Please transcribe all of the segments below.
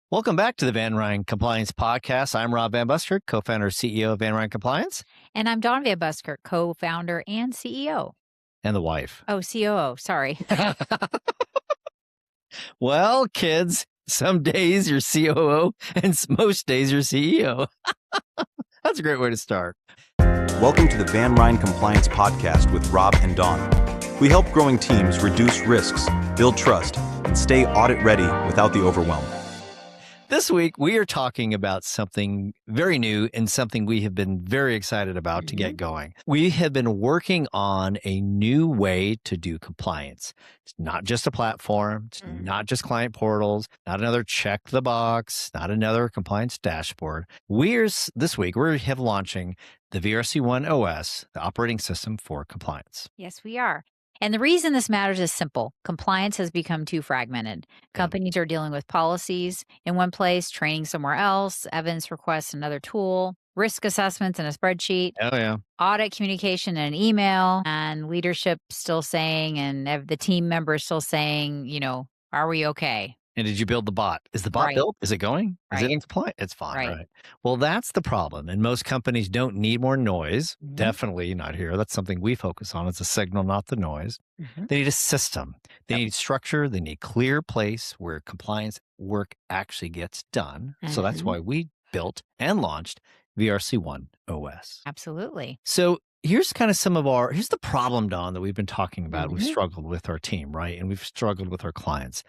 Welcome back to the Van Ryn Compliance Podcast. I'm Rob Van Buskirk, co-founder and CEO of Van Ryn Compliance. And I'm Dawn Van Buskirk, co-founder and CEO. And the wife. Oh, COO, sorry. Well, kids, some days you're COO and most days you're CEO. That's a great way to start. Welcome to the Van Ryn Compliance Podcast with Rob and Dawn. We help growing teams reduce risks, build trust, and stay audit ready without the overwhelm. This week, we are talking about something very new and something we have been very excited about to get going. We have been working on a new way to do compliance. It's not just a platform. It's not just client portals, not another check the box, not another compliance dashboard. This week, we have launching the VRC1 OS, the operating system for compliance. Yes, we are. And the reason this matters is simple. Compliance has become too fragmented. Companies are dealing with policies in one place, training somewhere else, evidence requests another tool, risk assessments in a spreadsheet, audit communication in an email, and leadership still saying, and the team members still saying, are we okay? And did you build the bot? Is the bot built? Is it going? Is it in compliance? It's fine, right? Well, that's the problem. And most companies don't need more noise. Definitely not here. That's something we focus on. It's a signal, not the noise. They need a system. They need structure. They need a clear place where compliance work actually gets done. So that's why we built and launched VRC1 OS. Absolutely. So here's kind of here's the problem, Dawn, that we've been talking about. We've struggled with our team, right? And we've struggled with our clients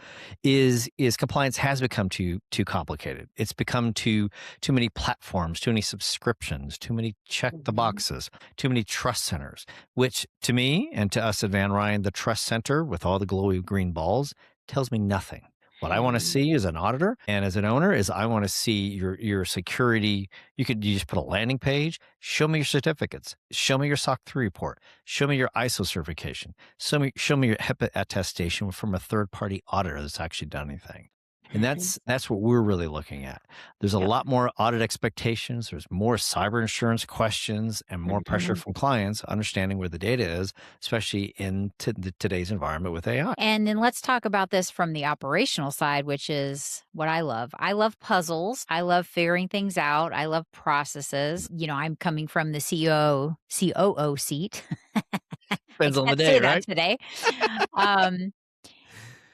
is compliance has become too complicated. It's become too many platforms, too many subscriptions, too many check the boxes, too many trust centers, which to me and to us at Van Ryn, the trust center with all the glowy green balls tells me nothing. What I want to see as an auditor and as an owner is I want to see your security. You just put a landing page, show me your certificates, show me your SOC 3 report, show me your ISO certification, show me your HIPAA attestation from a third-party auditor that's actually done anything. And that's what we're really looking at. There's a lot more audit expectations. There's more cyber insurance questions and more pressure from clients understanding where the data is, especially in today's environment with AI. And then let's talk about this from the operational side, which is what I love. I love puzzles. I love figuring things out. I love processes. I'm coming from the COO seat. Depends on the day, right? Today.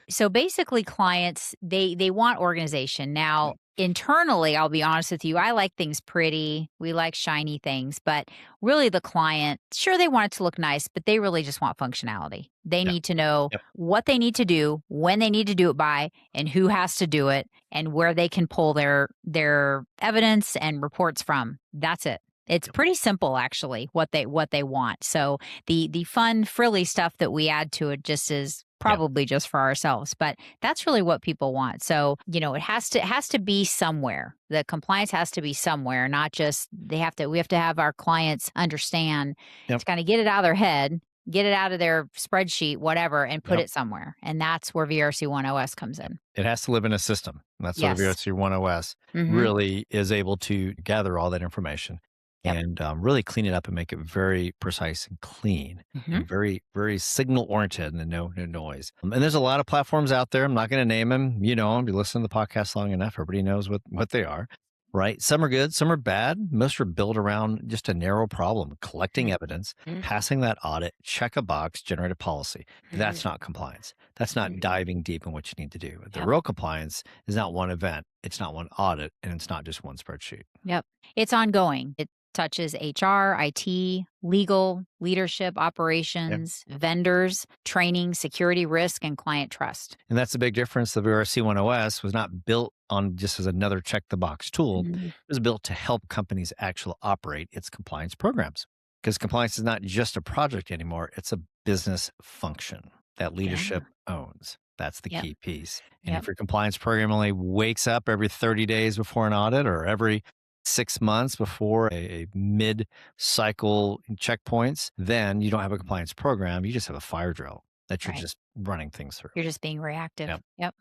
So basically clients, they want organization. Now, internally, I'll be honest with you, I like things pretty. We like shiny things, but really the client, sure, they want it to look nice, but they really just want functionality. They need to know what they need to do, when they need to do it by, and who has to do it, and where they can pull their evidence and reports from. That's it. It's pretty simple, actually, what they want. So the fun, frilly stuff that we add to it just is probably just for ourselves, but that's really what people want. So, it has to be somewhere. The compliance has to be somewhere, not just we have to have our clients understand to kind of get it out of their head, get it out of their spreadsheet, whatever, and put it somewhere. And that's where VRC1 OS comes in. It has to live in a system. That's where VRC1 OS really is able to gather all that information. And really clean it up and make it very precise and clean and very, very signal oriented and no noise. And there's a lot of platforms out there. I'm not going to name them. You listen to the podcast long enough. Everybody knows what they are, right? Some are good, some are bad. Most are built around just a narrow problem, collecting evidence, passing that audit, check a box, generate a policy. That's not compliance. That's not diving deep in what you need to do. The real compliance is not one event. It's not one audit, and it's not just one spreadsheet. Yep. It's ongoing. It touches HR, IT, legal, leadership, operations, vendors, training, security, risk, and client trust. And that's the big difference. The VRC1 OS was not built on just as another check the box tool. It was built to help companies actually operate its compliance programs. Because compliance is not just a project anymore. It's a business function that leadership owns. That's the key piece. And if your compliance program only wakes up every 30 days before an audit or every 6 months before a mid-cycle checkpoints, then you don't have a compliance program. You just have a fire drill that you're just running things through. You're just being reactive. Yep.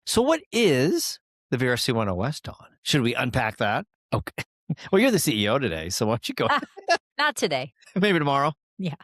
So what is the VRC1 OS, Dawn? Should we unpack that? Okay. Well, you're the CEO today, so why don't you go? Not today. Maybe tomorrow. Yeah.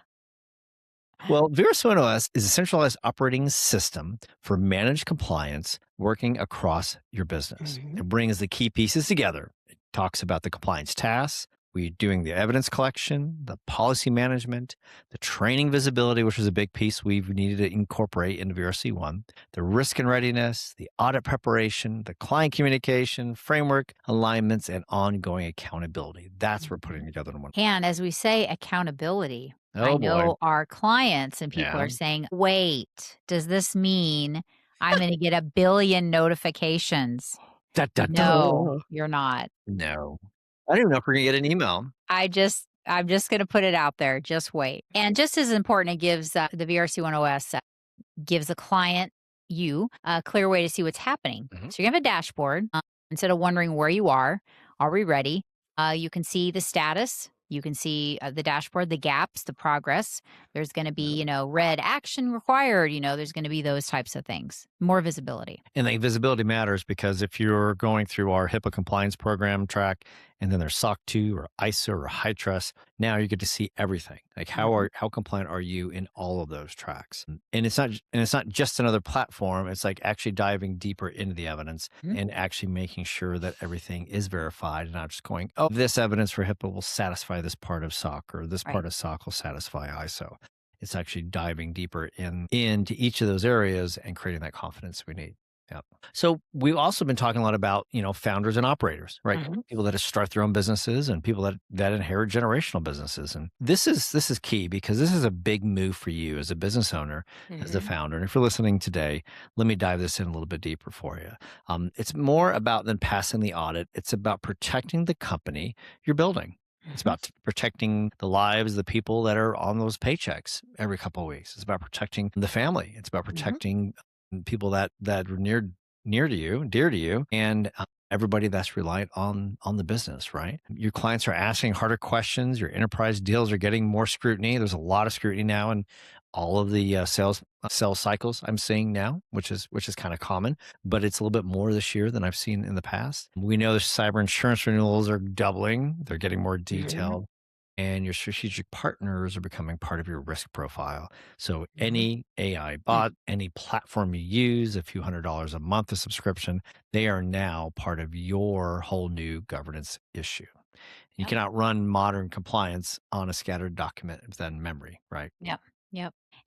Well, VRC1 OS is a centralized operating system for managed compliance working across your business. It brings the key pieces together. It talks about the compliance tasks, we doing the evidence collection, the policy management, the training visibility, which is a big piece we've needed to incorporate into VRC1, the risk and readiness, the audit preparation, the client communication, framework, alignments, and ongoing accountability. That's what we're putting together in one. And as we say, accountability. I Oh boy. know our clients and people Yeah. are saying, wait, does this mean I'm going to get a billion notifications? Da, da, No, da. you're not. No. I don't even know if we're going to get an email. I'm just going to put it out there. Just wait. And just as important, it gives the VRC1 OS gives the client you a clear way to see what's happening. So you have a dashboard. Instead of wondering where you are we ready? You can see the status. You can see the dashboard, the gaps, the progress. There's going to be, red action required. There's going to be those types of things. More visibility. And the visibility matters because if you're going through our HIPAA compliance program track, and then there's SOC 2 or ISO or HITRUST, now you get to see everything. Like how compliant are you in all of those tracks? And it's not just another platform. It's like actually diving deeper into the evidence and actually making sure that everything is verified and not just going, oh, this evidence for HIPAA will satisfy this part of SOC or this part of SOC will satisfy ISO. It's actually diving deeper into each of those areas and creating that confidence we need. Yeah. So we've also been talking a lot about, founders and operators, right? People that start their own businesses and people that inherit generational businesses. And this is key because this is a big move for you as a business owner, as a founder. And if you're listening today, let me dive this in a little bit deeper for you. It's more about than passing the audit. It's about protecting the company you're building. It's about protecting the lives of the people that are on those paychecks every couple of weeks. It's about protecting the family. It's about protecting people that are near to you, dear to you, and everybody that's reliant on the business, right? Your clients are asking harder questions. Your enterprise deals are getting more scrutiny. There's a lot of scrutiny now in all of the sales cycles I'm seeing now, which is kind of common, but it's a little bit more this year than I've seen in the past. We know the cyber insurance renewals are doubling. They're getting more detailed. And your strategic partners are becoming part of your risk profile. So any AI bot, any platform you use, a few $100s a month of subscription, they are now part of your whole new governance issue. You cannot run modern compliance on a scattered document within memory, right? Yep.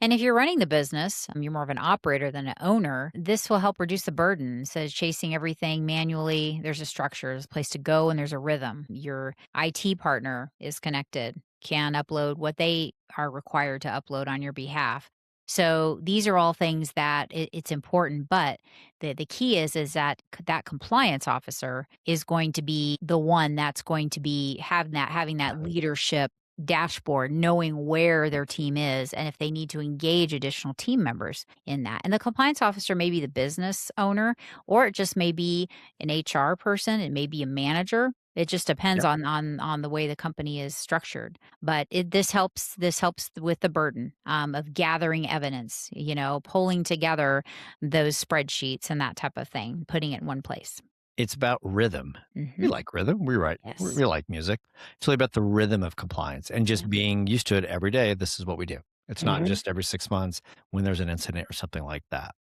And if you're running the business, you're more of an operator than an owner, this will help reduce the burden. Instead of chasing everything manually, there's a structure, there's a place to go, and there's a rhythm. Your IT partner is connected, can upload what they are required to upload on your behalf. So these are all things that it's important, but the key is that compliance officer is going to be the one that's going to be having that leadership dashboard, knowing where their team is and if they need to engage additional team members in that. And the compliance officer may be the business owner, or it just may be an HR person, it may be a manager. It just depends on the way the company is structured. But this helps with the burden of gathering evidence, pulling together those spreadsheets and that type of thing, putting it in one place. It's about rhythm. We like rhythm. We write. Yes. We like music. It's really about the rhythm of compliance and just being used to it every day. This is what we do. It's not just every 6 months when there's an incident or something like that.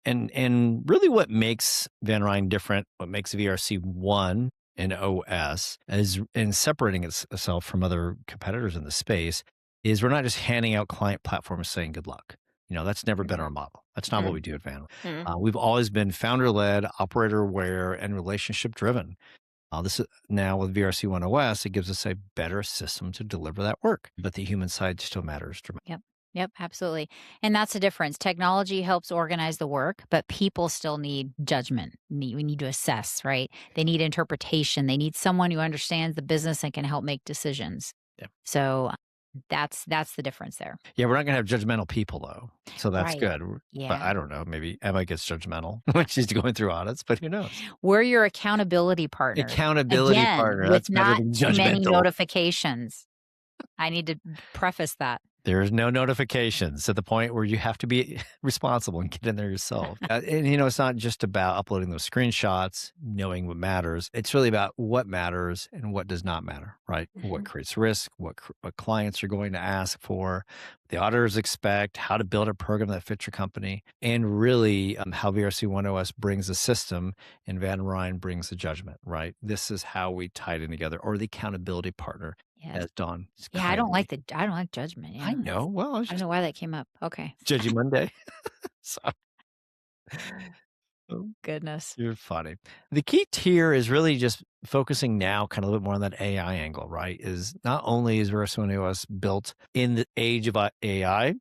And really what makes Van Ryn different, what makes VRC1 and OS is in separating itself from other competitors in the space is we're not just handing out client platforms saying good luck. That's never been our model. That's not what we do at Van Ryn. We've always been founder-led, operator-aware, and relationship-driven. This is now with VRC1 OS, it gives us a better system to deliver that work, but the human side still matters dramatically. Yep, absolutely. And that's the difference. Technology helps organize the work, but people still need judgment. We need to assess, right? They need interpretation. They need someone who understands the business and can help make decisions. So that's the difference there. Yeah, we're not going to have judgmental people though. So that's good. Yeah. But I don't know, maybe Emma gets judgmental when she's going through audits, but who knows? We're your accountability partner. Accountability Again, partner. with That's better not than too many judgmental. notifications. I need to preface that. There's no notifications to the point where you have to be responsible and get in there yourself. And, it's not just about uploading those screenshots, knowing what matters. It's really about what matters and what does not matter, right? What creates risk, what clients are going to ask for, the auditors expect, how to build a program that fits your company, and really how VRC1 OS brings the system and Van Ryn brings the judgment, right? This is how we tie it in together, or the accountability partner, Yes. as Dawn Yeah, I don't kindly. I don't like judgment. I Yeah. know. Well, I was I don't just know why that came up. Okay. Judgy Monday. So, Goodness. you're funny. The key tier is really just focusing now kind of a little bit more on that AI angle, right? Is not only is VRC1 OS built in the age of AI,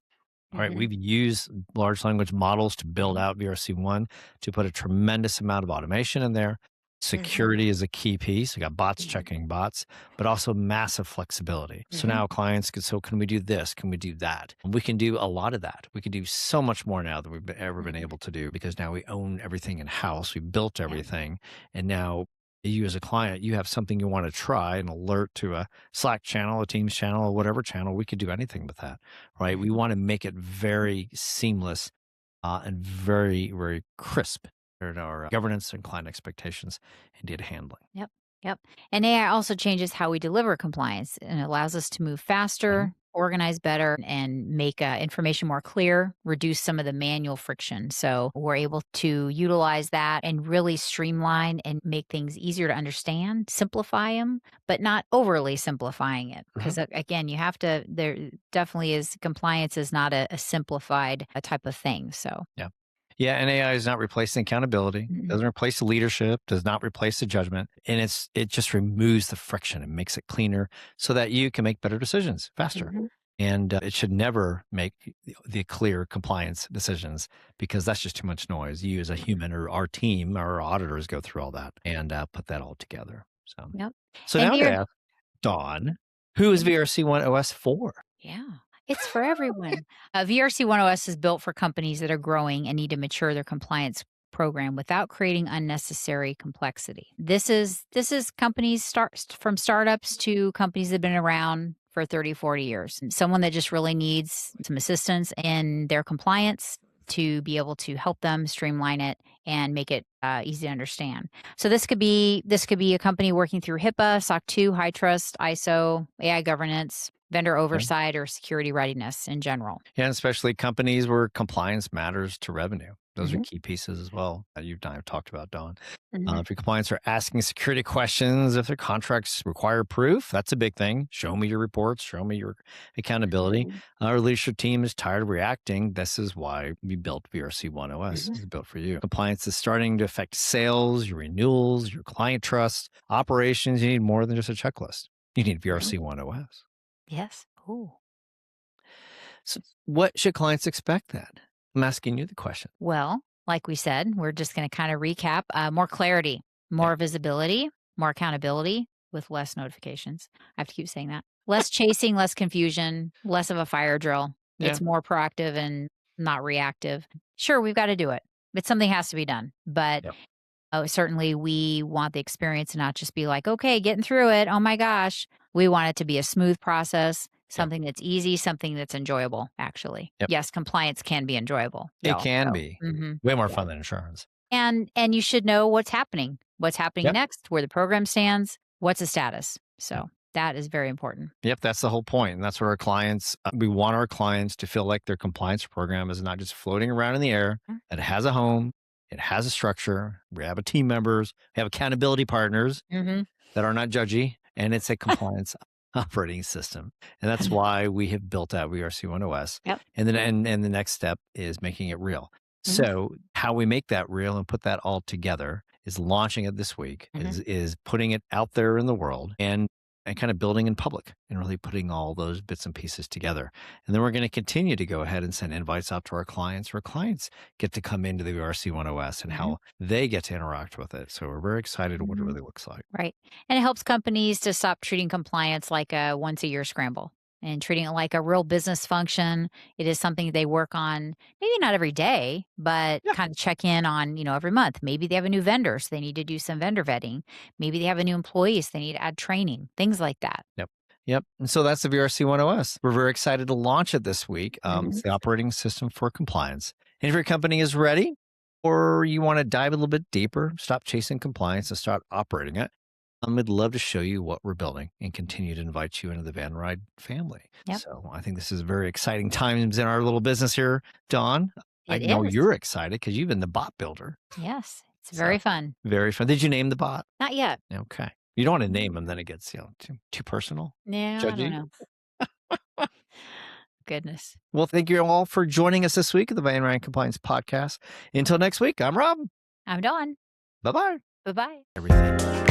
right? We've used large language models to build out VRC1 to put a tremendous amount of automation in there. Security is a key piece. We got bots checking bots, but also massive flexibility. So now clients can, so can we do this? Can we do that? And we can do a lot of that. We can do so much more now than we've ever been able to do because now we own everything in house. We built everything. And now you as a client, you have something you want to try, an alert to a Slack channel, a Teams channel, or whatever channel. We could do anything with that, right? We want to make it very seamless and very, very crisp in our governance and client expectations and data handling. Yep. Yep. And AI also changes how we deliver compliance and allows us to move faster, organize better, and make information more clear, reduce some of the manual friction. So we're able to utilize that and really streamline and make things easier to understand, simplify them, but not overly simplifying it. Because again, you have to, there definitely is, compliance is not a simplified type of thing. So, Yeah. Yeah, and AI is not replacing accountability, doesn't replace the leadership, does not replace the judgment, and it just removes the friction and makes it cleaner so that you can make better decisions faster. And it should never make the clear compliance decisions because that's just too much noise. You as a human or our team, our auditors go through all that and put that all together. So, yep. so And now to ask Dawn, who is VRC1 OS for? Yeah, it's for everyone. VRC1 OS is built for companies that are growing and need to mature their compliance program without creating unnecessary complexity. This is companies from startups to companies that have been around for 30, 40 years. And someone that just really needs some assistance in their compliance to be able to help them streamline it and make it easy to understand. So this could be a company working through HIPAA, SOC 2, high trust, ISO, AI governance, vendor oversight, or security readiness in general. Yeah, and especially companies where compliance matters to revenue. Those are key pieces as well that you've talked about, Dawn. If your clients are asking security questions, if their contracts require proof, that's a big thing. Show me your reports, show me your accountability. Our leadership team is tired of reacting. This is why we built VRC1 OS. It's built for you. Compliance is starting to affect sales, your renewals, your client trust, operations. You need more than just a checklist. You need VRC1 OS. Yes. Ooh. So what should clients expect then? I'm asking you the question. Well, like we said, we're just going to kind of recap. More clarity, more visibility, more accountability with less notifications. I have to keep saying that. Less chasing, less confusion, less of a fire drill. It's more proactive and not reactive. Sure, we've got to do it, but something has to be done. But certainly we want the experience to not just be like, okay, getting through it. Oh my gosh. We want it to be a smooth process, something that's easy, something that's enjoyable, actually. Yes, compliance can be enjoyable. It can be way more fun than insurance. And you should know what's happening next, where the program stands, what's the status. So that is very important. Yep, that's the whole point. And that's what our clients, we want our clients to feel like their compliance program is not just floating around in the air, that it has a home, it has a structure, we have team members, we have accountability partners that are not judgy, and it's a compliance operating system. And that's why we have built out VRC1 OS. And then and the next step is making it real. So how we make that real and put that all together is launching it this week, is putting it out there in the world and kind of building in public and really putting all those bits and pieces together. And then we're going to continue to go ahead and send invites out to our clients where clients get to come into the VRC1 OS and how they get to interact with it. So we're very excited what it really looks like. Right. And it helps companies to stop treating compliance like a once a year scramble and treating it like a real business function. It is something they work on, maybe not every day, but kind of check in on, every month. Maybe they have a new vendor, so they need to do some vendor vetting. Maybe they have a new employee, so they need to add training, things like that. Yep. And so that's the VRC1 OS. We're very excited to launch it this week. It's the operating system for compliance. And if your company is ready or you want to dive a little bit deeper, stop chasing compliance and start operating it, I'd love to show you what we're building and continue to invite you into the Van Ride family. Yep. So I think this is very exciting times in our little business here, Dawn. I know you're excited because you've been the bot builder. Yes. It's very fun. Very fun. Did you name the bot? Not yet. Okay. You don't want to name them, then it gets too personal. Yeah, I don't know. Goodness. Well, thank you all for joining us this week at the Van Ryan Compliance Podcast. Until next week, I'm Rob. I'm Dawn. Bye-bye. Bye-bye. Everything.